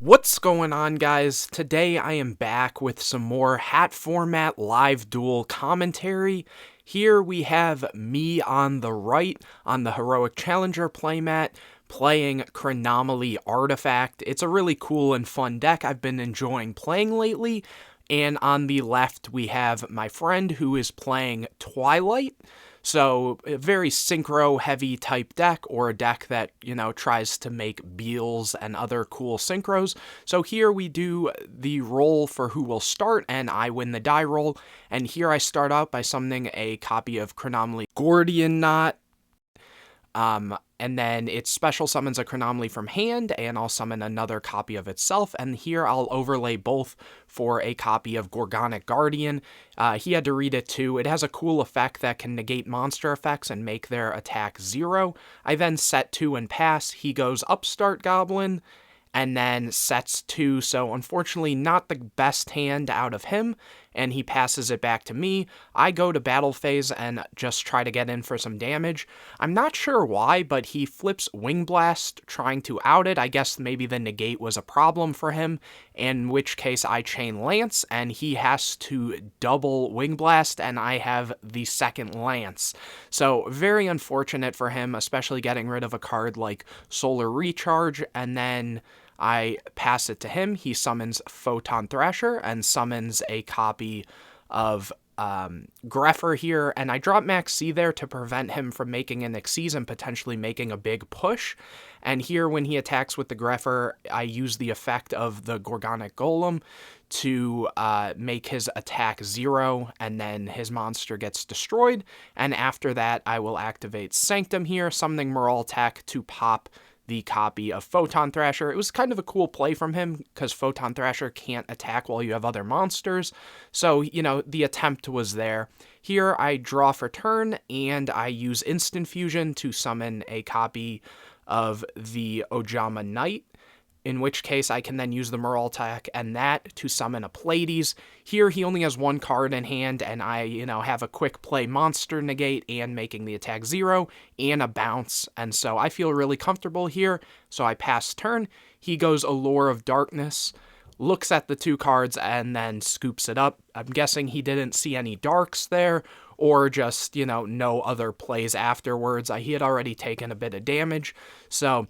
What's going on, guys? Today I am back with some more H.A.T format live duel commentary. Here we have me on the right on the Heroic Challenger playmat playing Chronomaly Artifact. It's a really cool and fun deck I've been enjoying playing lately. And on the left we have my friend who is playing Twilight. So, a very synchro-heavy type deck, or a deck that, tries to make Beals and other cool synchros. So here we do the roll for who will start, and I win the die roll. And here I start out by summoning a copy of Chronomaly Gordian Knot. And then it special summons a Chronomaly from hand, and I'll summon another copy of itself, and here I'll overlay both for a copy of Gorgonic Guardian. He had to read it too. It has a cool effect that can negate monster effects and make their attack 0. I then set 2 and pass. He goes Upstart Goblin, and then sets 2, so unfortunately not the best hand out of him, and he passes it back to me. I go to battle phase and just try to get in for some damage. I'm not sure why, but he flips Wing Blast trying to out it. I guess maybe the negate was a problem for him, in which case I chain Lance, and he has to double Wing Blast, and I have the second Lance. So very unfortunate for him, especially getting rid of a card like Solar Recharge, and then I pass it to him. He summons Photon Thrasher and summons a copy of Grepher here, and I drop Max C there to prevent him from making an Xyz and potentially making a big push. And here, when he attacks with the Grepher, I use the effect of the Gorgonic Golem to make his attack 0, and then his monster gets destroyed. And after that, I will activate Sanctum here, summoning Madolche to pop the copy of Photon Thrasher. It was kind of a cool play from him, because Photon Thrasher can't attack while you have other monsters. So, the attempt was there. Here, I draw for turn, and I use Instant Fusion to summon a copy of the Ojama Knight, in which case I can then use the Madolche and that to summon a Pleiades. Here, he only has one card in hand, and I, have a quick play Monster Negate and making the attack 0 and a bounce, and so I feel really comfortable here, so I pass turn. He goes Allure of Darkness, looks at the 2 cards, and then scoops it up. I'm guessing he didn't see any darks there, or just, no other plays afterwards. He had already taken a bit of damage, so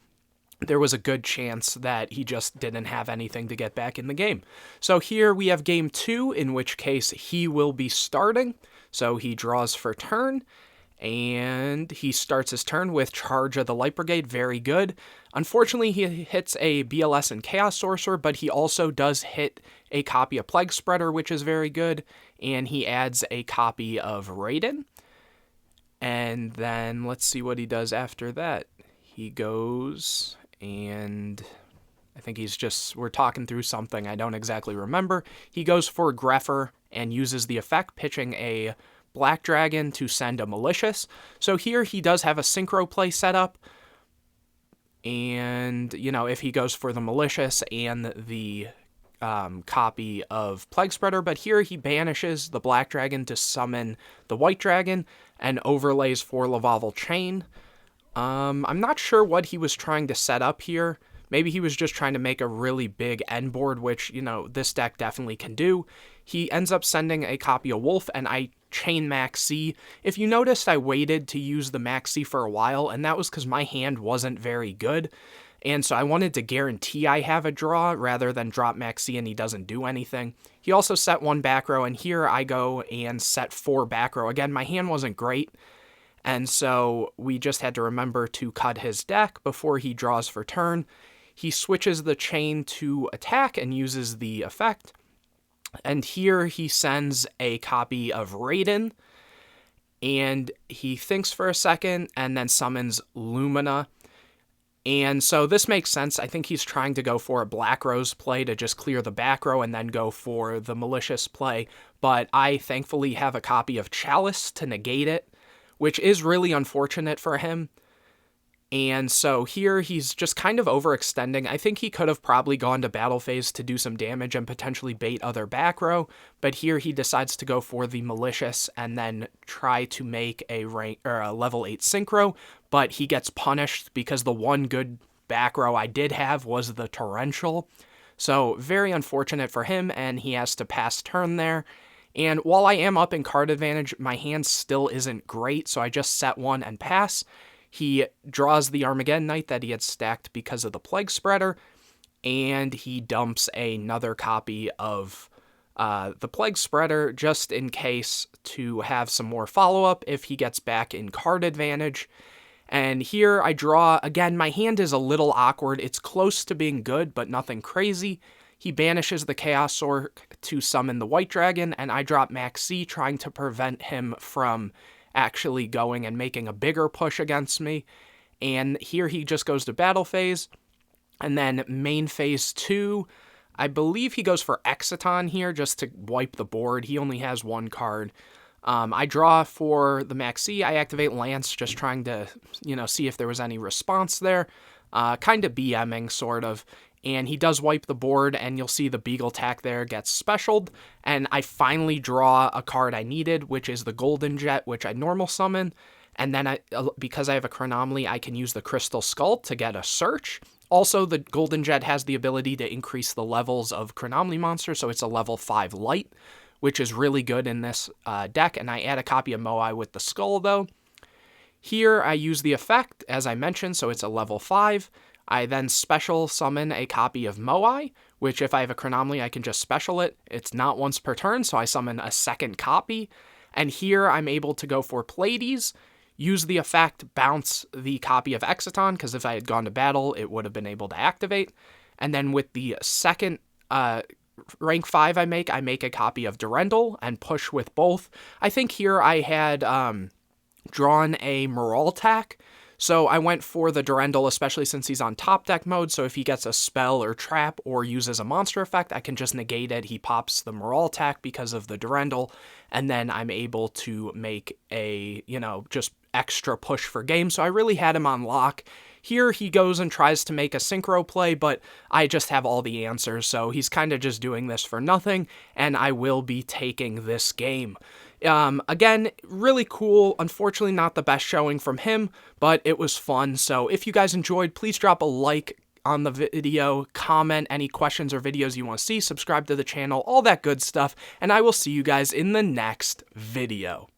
there was a good chance that he just didn't have anything to get back in the game. So here we have game 2, in which case he will be starting. So he draws for turn, and he starts his turn with Charge of the Light Brigade. Very good. Unfortunately, he hits a BLS and Chaos Sorcerer, but he also does hit a copy of Plague Spreader, which is very good, and he adds a copy of Raiden. And then let's see what he does after that. He goes, and I think we're talking through something I don't exactly remember. He goes for Grepher and uses the effect, pitching a Black Dragon to send a Malicious. So here he does have a Synchro play set up, and, if he goes for the Malicious and the copy of Plague Spreader, but here he banishes the Black Dragon to summon the White Dragon and overlays for Lavavel Chain. I'm not sure what he was trying to set up here. Maybe he was just trying to make a really big end board, which, this deck definitely can do. He ends up sending a copy of Wolf, and I chain Max C. If you noticed, I waited to use the Max C for a while, and that was because my hand wasn't very good. And so I wanted to guarantee I have a draw rather than drop Max C and he doesn't do anything. He also set 1 back row, and here I go and set 4 back row. Again, my hand wasn't great, and so we just had to remember to cut his deck before he draws for turn. He switches the chain to attack and uses the effect. And here he sends a copy of Raiden, and he thinks for a second and then summons Lumina. And so this makes sense. I think he's trying to go for a Black Rose play to just clear the back row and then go for the Malicious play. But I thankfully have a copy of Chalice to negate it, which is really unfortunate for him. And so here he's just kind of overextending. I think he could have probably gone to battle phase to do some damage and potentially bait other back row, but here he decides to go for the Malicious and then try to make a level 8 synchro, but he gets punished because the one good back row I did have was the Torrential. So very unfortunate for him, and he has to pass turn there. And while I am up in card advantage, my hand still isn't great, so I just set one and pass. He draws the Armageddon Knight that he had stacked because of the Plague Spreader, and he dumps another copy of the Plague Spreader just in case to have some more follow-up if he gets back in card advantage. And here I draw, again, my hand is a little awkward. It's close to being good, but nothing crazy. He banishes the Chaos Orc to summon the White Dragon, and I drop Max C, trying to prevent him from actually going and making a bigger push against me. And here he just goes to battle phase. And then main phase 2, I believe he goes for H.A.T here just to wipe the board. He only has one card. I draw for the Max C. I activate Lance, just trying to, see if there was any response there. Kind of BMing, sort of. And he does wipe the board, and you'll see the Beagle Tack there gets specialed. And I finally draw a card I needed, which is the Golden Jet, which I normal summon. And then because I have a Chronomaly, I can use the Crystal Skull to get a search. Also, the Golden Jet has the ability to increase the levels of Chronomaly monsters, so it's a level 5 light, which is really good in this deck. And I add a copy of Moai with the Skull, though. Here, I use the effect, as I mentioned, so it's a level 5. I then special summon a copy of Moai, which if I have a Chronomaly, I can just special it. It's not once per turn, so I summon a second copy. And here, I'm able to go for Pleiades, use the effect, bounce the copy of H.A.T, because if I had gone to battle, it would have been able to activate. And then with the second rank 5 I make a copy of Durendal and push with both. I think here I had drawn a Madolche, so I went for the Durendal, especially since he's on top deck mode, so if he gets a spell or trap or uses a monster effect, I can just negate it. He pops the Madolche because of the Durendal, and then I'm able to make a, just extra push for game, so I really had him on lock. Here he goes and tries to make a synchro play, but I just have all the answers, so he's kind of just doing this for nothing, and I will be taking this game. Again, really cool. Unfortunately, not the best showing from him, but it was fun. So if you guys enjoyed, please drop a like on the video, comment any questions or videos you want to see, subscribe to the channel, all that good stuff, and I will see you guys in the next video.